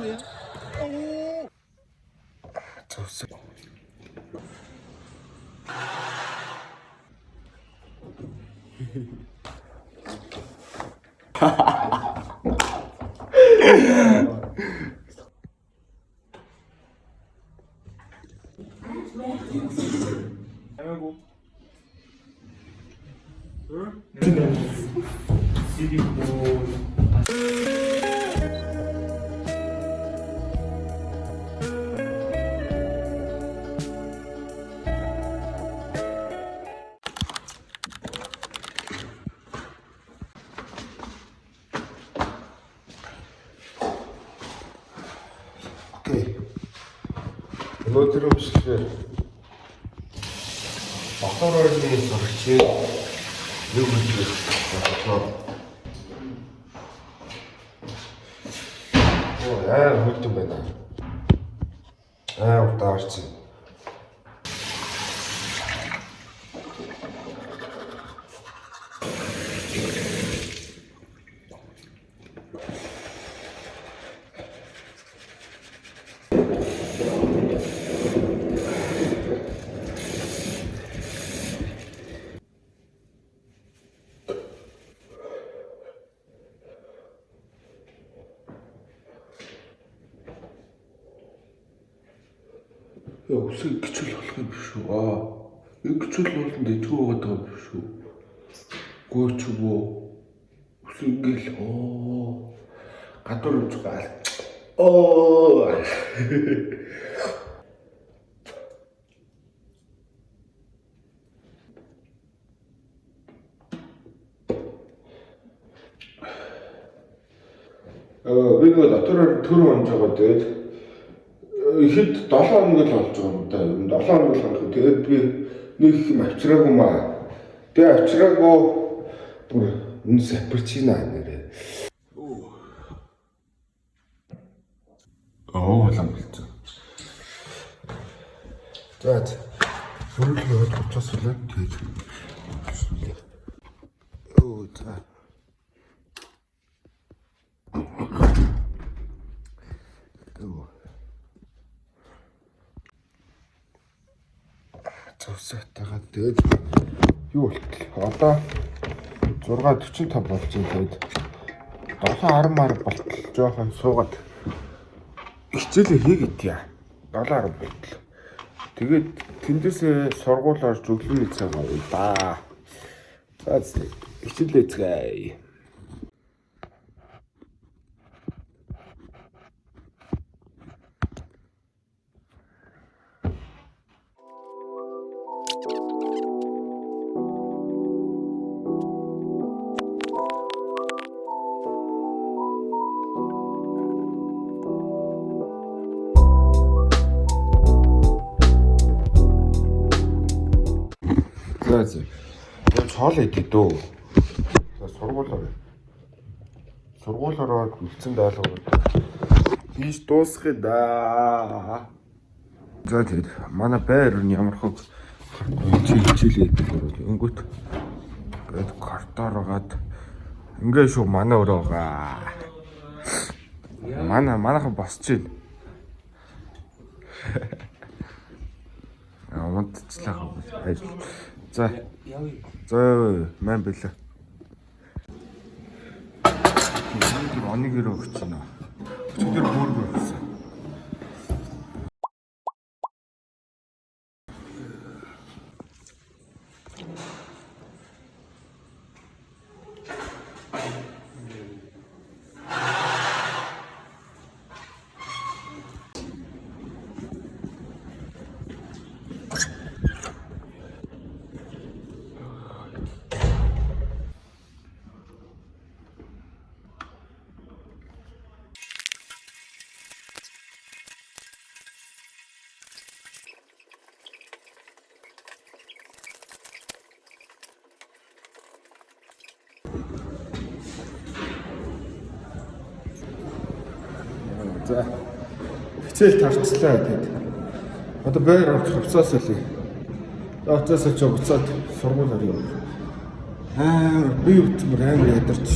거야? 오! 접수. 아이고. 응? 오케이. өнөөдөр өмчлөө бохоролны сурчийг юу гэж бодлоо. Хөлтөн байна. Удаарч. Яа үсэг гिचүүл болох юм биш үү? Гिचүүл болон дэжгүй байгаа даа биш үү? Гооч боо. Үсэг ингээл гадуур өмж гаал. Би нөгөө дотороор төр онж байгаа тэгээд ихэд 7 хоног л болж байгаа юм да. 7 хоног л болох. Тэгээд би нэг юм авчираагүй маа. Тэгээд авчираагүй бүр үнс аппарчино нэрээ. Лам болцоо. За. Хөрөлөө товчоос үлээ. Тэгээд. За. Цавсаатайгаа тэгээд юу болтол одоо 6:45 болж байна. Тэгээд 7:10 болтол жоохон суугаад хичээлээ хийгээд 7:10 болтол. Тэгээд тэндээсээ сургууль орж өглөөний цаг авъя да. За хичээлээ цай. За. Яг цоол идэв дөө. За сургуулаараа үлдсэн даалгавар. Тийш дуусгая да. За тэгээд манай байр нь ямар хог хичээлээ идэв бол өнгөт. Тэгээд картааргаад ингээ шүү манай өрөө байгаа. Манайхан босч байна. Унтцлаа. За. Мэн бэлээ. Тэр онийг өрөө өгч байна. Өчигдөр бүргэр өгсөн. За. Хичээл тарцлаа тэгээд. Одоо байр орж хувцаас үлээ. Хувцаас ч буцаад сургууль орё. Би утмар амар ядарч.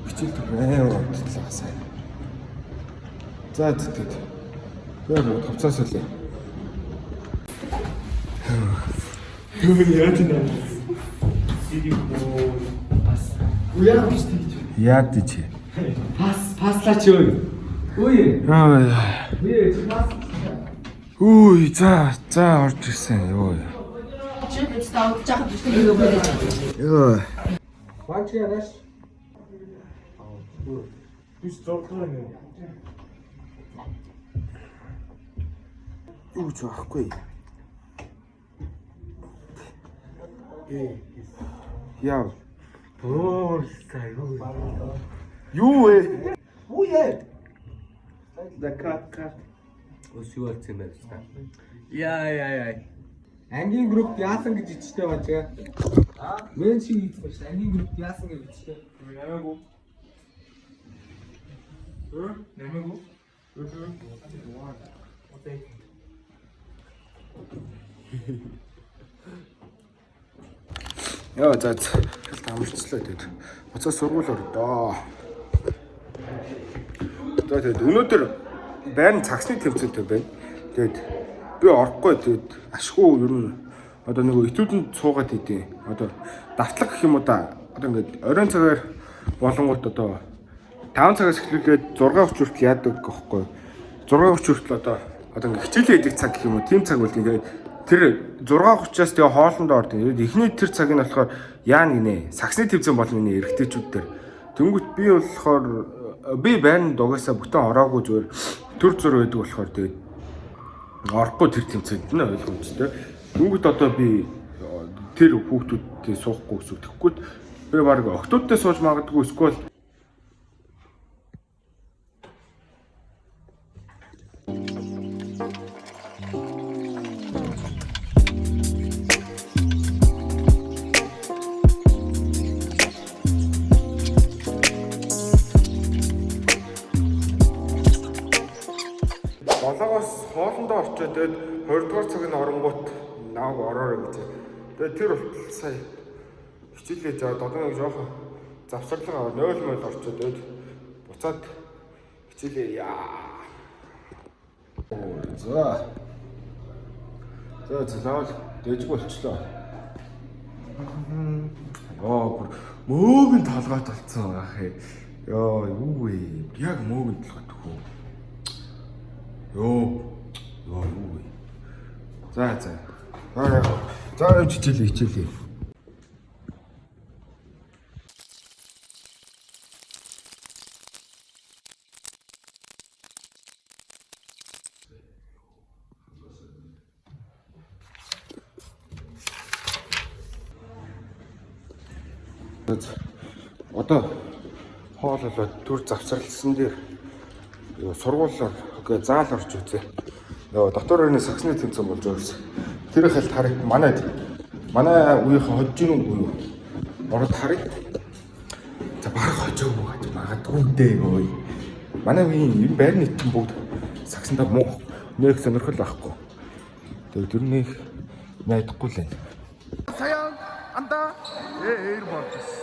Хичээл амар унтлаа сайн. За тэгээд. Тэгээ тавцаас үлээ. Яа тийм ээ. Уяа биш тийч. Яад чи. Паслаач өө. Үй. Үй за орж ирсэн ёо. Чи бид таавч жахад биш нэг юм байна. Ёо. Бач яаш. Биш зурглаа нэ. Юу ч байхгүй. Яа. Юу вэ? Уу яа. Закат. Өсөв болсон юм байна та. Яа. Ангийн групп яасан гэж ичтэй бачаа. Мэн шиг ийц бач. Ангийн групп яасан гэж ичтэй. Нэмээгүй. Нэмээгүй. Окей. Яа за амарчлаа тэгээд. Буцаа сургууль ордоо. Тэгээд өнөөдөр байрны цагсны тэмцээлтэй байна. Тэгээд би орохгүй тэгээд ашгүй ер нь одоо нэг этүүдэнд суугаад идэв. Одоо давтлаг гэх юм уу да. Одоо ингээд оройн цагаар болонгууд одоо 5 цагаас эхлүүлээд 6:30 хүртэл яадаг гэхгүй. 6:30 хүртэл одоо ингээд хичээлээ хийдэг цаг гэх юм уу. Тим цаг бол ингээд тэр 6:30-аас тэгээ хоолндоо ордог. Эхний тэр цаг нь болохоор яа гинэ. Саксны тэмцээн болно гинэ эрэгтэйчүүд дээр. Тэнгүүт би болохоор би байна дугаасаа бүтэн ороогүй зүгээр төр зур байдаг болохоор тэгээд орохгүй тэр тэмцээнд нэ ойлгомжтой. Тэнгүүт одоо би тэр хүүхдүүдтэй суухгүй гэсэн. Тэгэхгүй би баг октоодтой сууж магадгүй эсвэл болоогоос хоолндоо орчоод тэгээд 20 дугаар цагийн оронгууд нааг ороорой гэж. Тэгээд тэр болтол сая хичээлээ жаад одоо нэг жоохон завсарлага аваад 0-0 орчоод тэгээд буцаад хичээлээ яа. За. Заавал дэжгүй болчлоо. Бүр мөөгийн толгойд болцсон ах ээ. Йоо юу вэ? Яг мөөгийн толгойд хөө. Юу вэ? За. За хичээлээ. Одоо хоол болоод төр завсарлсан дээр сургуулиар заал орж үзье. Дотор өрөөний саксны тэмцээн болж байгаа гэсэн. Тэр их хальт харыг манай үеийнхэн хожиж гинүү юу? Ороод харыг. За баг хожоогүй гэж магадгүй дээ ой. Манай үеийн энэ байрны нийтэн бүгд саксандаа муу нэг сонирхол байхгүй. Тэгээд тэр нэг найдахгүй л байна. Саяан анда ээр болчихсон.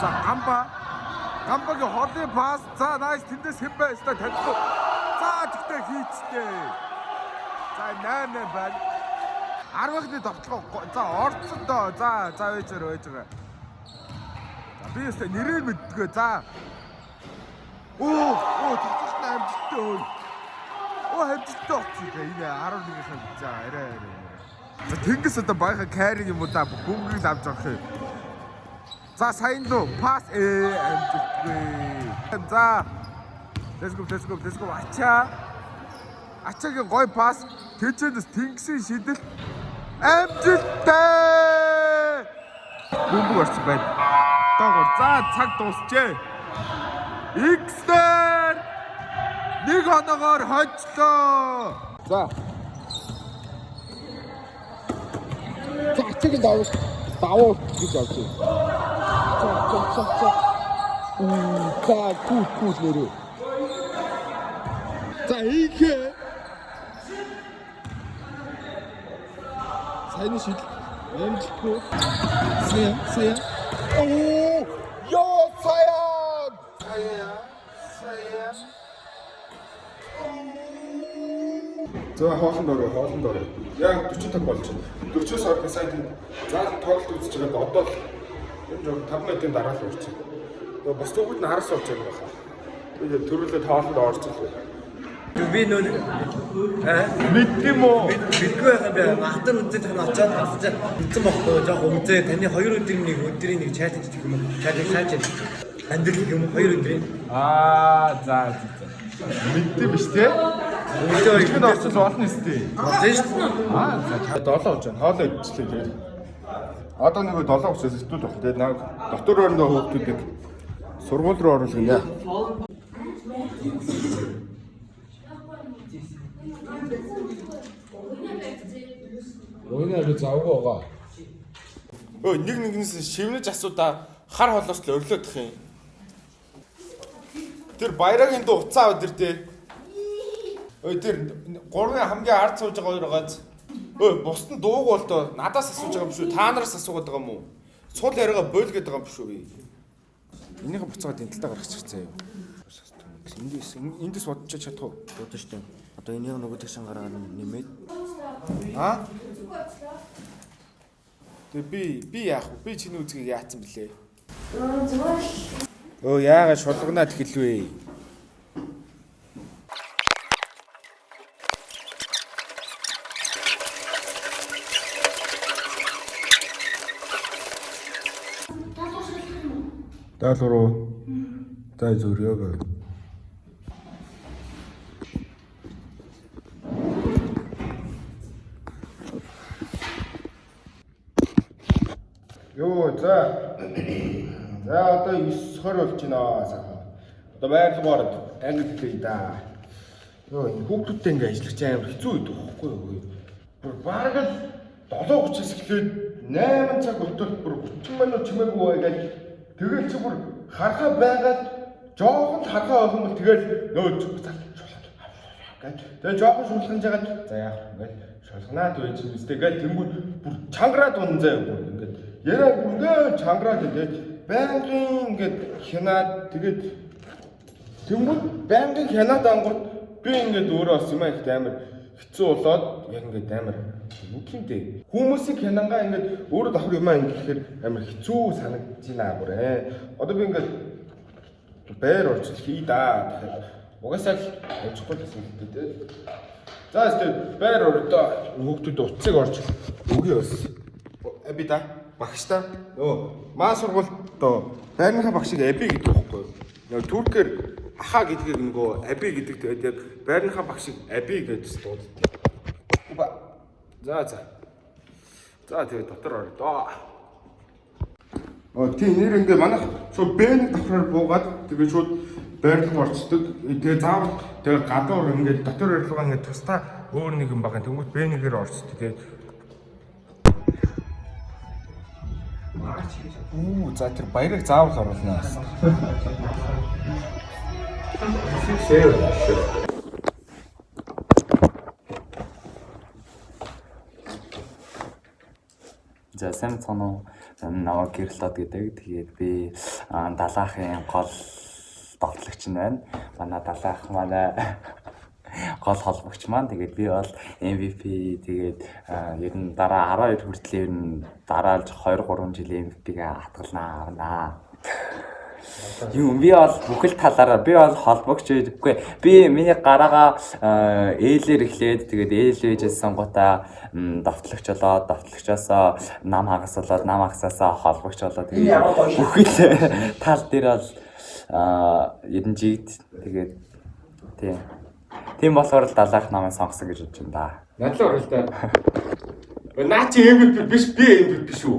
За Гамбагийн хоолны пас. За найс тэндээс хэн бэ? Өстой танихгүй. За тэгтээ хийцтэй. За 8 байна. 10-ны тоглоо. За орцсон доо. За байж байгаа. За би өстой нэрээр мэддэггүй. За. Тэгтээ амжилттай өө. Амжилттай болчихсон. Энэ 11-ийн за арай. За тэнгис одоо баяха кайриг юм уу да бөмбөгийг авч авах юм. За сайн дөө пас амжилтгүй. За let's go. Ачаагийн гой пас тэжээс тэнгисийн шидэл амжилттай. Бөмбөг орсон байна. Доогор за цаг дуусчээ. X-дээр 1 оноогоор хожлоо. За ачаагийн давуу гэж авчих. За кул нэрээ. За ийхэ. Сайн шил. Амжилтгүй. Сая. Ёо сая. За хоолнд орой. Яг 40 цаг болж байна. 40-оос орох сайд заал тоглолт үзэж байгаа одоо л энэ жоо 5 минутын дараа л урчих. Тэгээ бос зүгүүд нь хараас орж байгаа байна. Тэгээд төрүүлээд хоолнд орж ирлээ. Би нөө Мэддэм үү? бидгүй байхаа би махтар үзээд тань очиад хасчаад үтсэн бохгүй жоох үзээ таны 2 өдрийн нэг чатж гэх юм уу? Чатж хайж андил гэх юм уу 2 өдрийн. За. Мэддэм биш те? Өчигдөр орсон болно өстэй. Болно шүү дээ. За 7 болж байна. Хоолоо идчихлээ тэгээд. Одоо нэг 7 учраас сэтгүүл баг. Тэгээд нэг доктор өрөндөө хүүхдүүдийг сургууль руу оруулах юм яа. Ойноо завгаа. Нэгнээс шивнэж асуудаа хар холоос л өрлөөдөх юм. Тэр баярагийн дуу уцаа өдөр дээ. Тэр гурван хамгийн ард сууж байгаа хоёр байгааз. Бусд нь дууг бол доо надаас асууж байгаа юм шүү. Та нараас асуугаад байгаа юм уу? Сул яриагаа бойл гээд байгаа юм шүү. Энийхээ буцаагаад энэ талтаа гаргачих заяа. Эндээс бодож чадах уу? Бодож штэ. Одоо энийг нөгөө тэгшин гараад нэмээд. Тэгээ би яах вэ? Би чиний үзгийг яатсан блэ? Яагаад шулгонаад хэлвэ? Даалгавар. За зүрьёг. За одоо 9:20 болж байна сайхан. Одоо байрлалгаар англи хэлээ да. Хүүхдүүдтэй ингээ ажиллах чинь амар хэцүү байдаг байхгүй юу? Бүр бараг л 7:30-аас эхлээд 8 цаг болтол бүр 30 минут чимээгүй байгаад тэгэл чи бүр харахаа байгаад жоохон харахаа байх юм бол тэгэл нөөж тэгээд жоохон шулханж яагаад за яах ингээл шулхнаад байж юм үстэй гэл тэнгүүд бүр чангараад унаа заяа бүр ингээд яраа бүргээ чангараад тэгээд байнгын ингээд хянаад тэгээд тэнгүүд байнгын хянаад ангууд би ингээд өөрөө бас юм их амар хэцүү болоод яг ингээд амар юу гэмтэй хүмүүсийг хянангаа ингээд өөрөө давхар юм ингээд амар хэцүү санагдаж байна бүрээ. Одоо би ингээд бээр орж хий да тэгэхээр угаасаа л амжихгүй гэсэн үг дээ. За тэгээд бээр ордоо хүүхдүүд утсыг орж өгье бас. Би да багштай маа сургуульд байрныхаа багшиг аби гэдэг байхгүй юу? Туркээр аха гэдгийг нөгөө аби гэдэг тэгээд яг байрныхаа багшиг аби гэж дууддаг. За тэгээд дотор ордоо. Тийм нэр ингээ манайх шууд бэн давхраар буугаад тэгээд шууд байрлал орцдог. Тэгээд заавал тэгээд гадуур ингээ дотор байрлалгаа ингээ тусдаа өөр нэг юм байгаа. Тэнгүүт бэнийгээр орцдог. Тэгээд за тэр баярыг заавал оруулна. За сайн цоноо намайг Гэрлод гэдэг. Тэгээд би далаахын гол довтлогч нь байна. Манай далаах гол холбогч маань. Тэгээд би бол MVP тэгээд ер нь дараа 12 хүртэл ер нь дараалж 2-3 жилийн MVP-гээ хатгалнаа. Би бол бүхэл талаараа би бол холбогч үгүй. Би миний гараагаа ээлээр эхлээд тэгээд ээлжээс сонготаа довтлогч болоод довтлогчоосоо нам хагас болоод нам хагасаасаа холбогч болоод тэгээд бүхэл тал дээр бол ерэн жигд тэгээд тийм болохоор л далаах намайг сонгосон гэж бодож байна да. Надлаа орол та. Наа чи MVP биш би MVP шүү.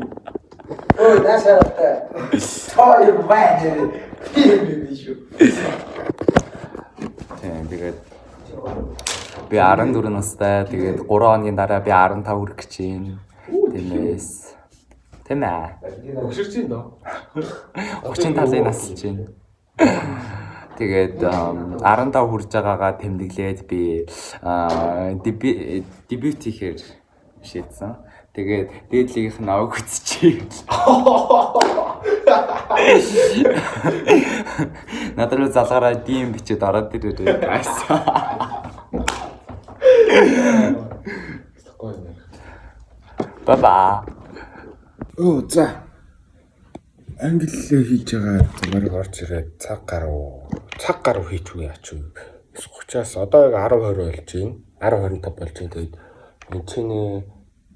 Наашаалтай. Той бай. Би шүү. Тэгээд би 14 настай. Тэгээд 3 хоногийн дараа би 15 хүрэх гэж байна. Тиймээс. Тийм ээ. Өгшөрч юм доо. 30 талын насч байна. Тэгээд 15 хүрж байгаагаа тэмдэглээд би дебют хийхээр шийдсэн. Тэгээд дээдлийнх нь аваг үзчихье. Надад залгаараа дим бичээд ороод ирээ. Баба. Оо за. Англиээ хийж байгаа замаарыг орж ирээд цаг гаруй хийчихгүй яач вэ? 30-аас одоо яг 10-20 болж байна. 10-25 болж байна. Тэгээд энэ чинь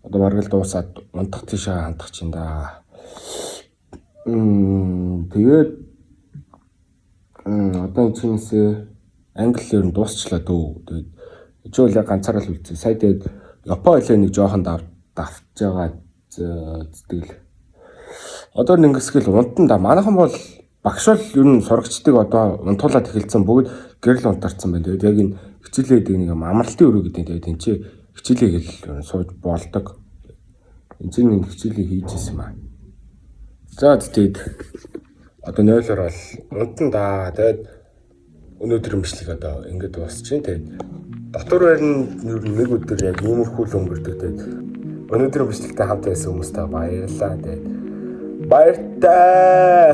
одоо бараг л дуусаад унтах тийшээ хандах чинь да. Тэгээд одоо энэ чинээс англиэр нь дуусчлаа дөө. Тэгээд жишээл яг ганцаараа л үлдсэн. Сая тэгээд Япон хэлээ нэг жоохон давтж байгаа зүтгэл. Одоо нэгсгэл унтанда манайхан бол багш бол ер нь сурагчдыг одоо унтуулаад эхэлсэн бүгд гэрэл унтарсан байна. Тэгээд яг энэ хичээлээ гэдэг нэг амралтын өрөө гэдэг. Тэгээд энэ чи хичээлээ гэл сууж болдог. Энэ чинь нэг хичээлээ хийжсэн юм аа. За тэгээд одоо 0-оор бол унтанда. Тэгээд өнөөдөр бичлэг одоо ингэж дуусчихин. Тэгээд дотор байрны ер нь нэг өдөр яг иймэрхүү л өнгөрдөг. Тэгээд өнөөдөр бичлэгтээ хамт байсан хүмүүстээ баярлалаа. Тэгээд баяртай.